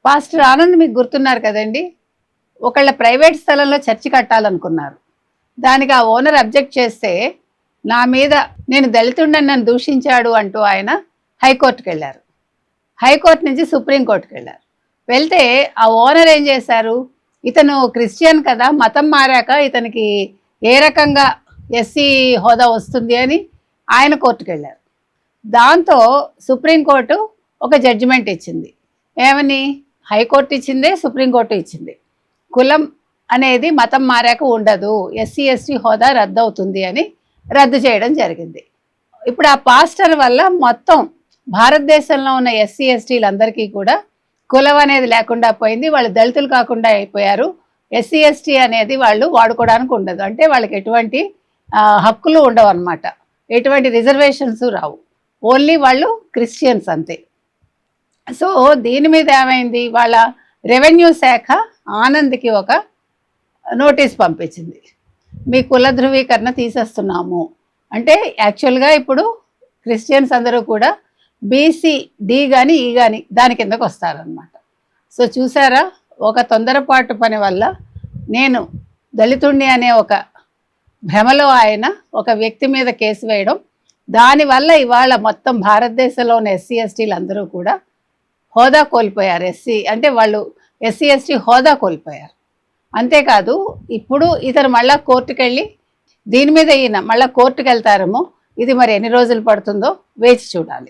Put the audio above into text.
Pastor Anand మీకు గుర్తున్నారు కదండి. ఒకళ్ళ ప్రైవేట్ స్థలంలో చర్చి కట్టాలనుకున్నారు. దానికి ఆ ఓనర్ అబ్జెక్ట్ చేస్తే నా మీద నేను దళితుండని నన్ను దూషించాడు అంటూ ఆయన హైకోర్టుకు వెళ్ళారు. హైకోర్టు నుంచి సుప్రీంకోర్టుకు వెళ్ళారు. వెళ్తే ఆ ఓనర్ ఏం చేశారు, ఇతను క్రిస్టియన్ కదా, మతం మారాక ఇతనికి ఏ రకంగా ఎస్సీ హోదా వస్తుంది అని ఆయన కోర్టుకు వెళ్ళారు. దాంతో సుప్రీంకోర్టు ఒక జడ్జిమెంట్ ఇచ్చింది. ఏమని? హైకోర్టు ఇచ్చిందే, సుప్రీంకోర్టు ఇచ్చింది. కులం అనేది మతం మారాక ఉండదు, ఎస్సీ ఎస్టీ హోదా రద్దు అవుతుంది అని రద్దు చేయడం జరిగింది. ఇప్పుడు ఆ పాస్టర్ వల్ల మొత్తం భారతదేశంలో ఉన్న ఎస్సీ ఎస్టీలందరికీ కూడా కులం అనేది లేకుండా పోయింది. వాళ్ళు దళితులు కాకుండా అయిపోయారు. ఎస్సీ ఎస్టీ అనేది వాళ్ళు వాడుకోవడానికి ఉండదు. అంటే వాళ్ళకి ఎటువంటి హక్కులు ఉండవు అన్నమాట. ఎటువంటి రిజర్వేషన్స్ రావు. ఓన్లీ వాళ్ళు క్రిస్టియన్స్ అంతే. సో దీని మీద ఏమైంది, వాళ్ళ రెవెన్యూ శాఖ ఆనంద్కి ఒక నోటీస్ పంపించింది. మీ కుల ధృవీకరణ తీసేస్తున్నాము అంటే, యాక్చువల్గా ఇప్పుడు క్రిస్టియన్స్ అందరూ కూడా బీసీ డి కానీ ఈ కానీ దాని కిందకు వస్తారనమాట. సో చూసారా, ఒక తొందరపాటు పని వల్ల నేను దళితుణ్ణి అనే ఒక భ్రమలో ఆయన ఒక వ్యక్తి మీద కేసు వేయడం, దానివల్ల ఇవాళ మొత్తం భారతదేశంలో ఉన్న ఎస్సీ ఎస్టీలు అందరూ కూడా హోదా కోల్పోయారు. ఎస్సీ అంటే వాళ్ళు ఎస్సీ ఎస్టీ హోదా కోల్పోయారు. అంతేకాదు ఇప్పుడు ఇతను మళ్ళా కోర్టుకు వెళ్ళి దీని మీద ఈయన మళ్ళీ కోర్టుకు వెళ్తారేమో. ఇది మరి ఎన్ని రోజులు పడుతుందో వేచి చూడాలి.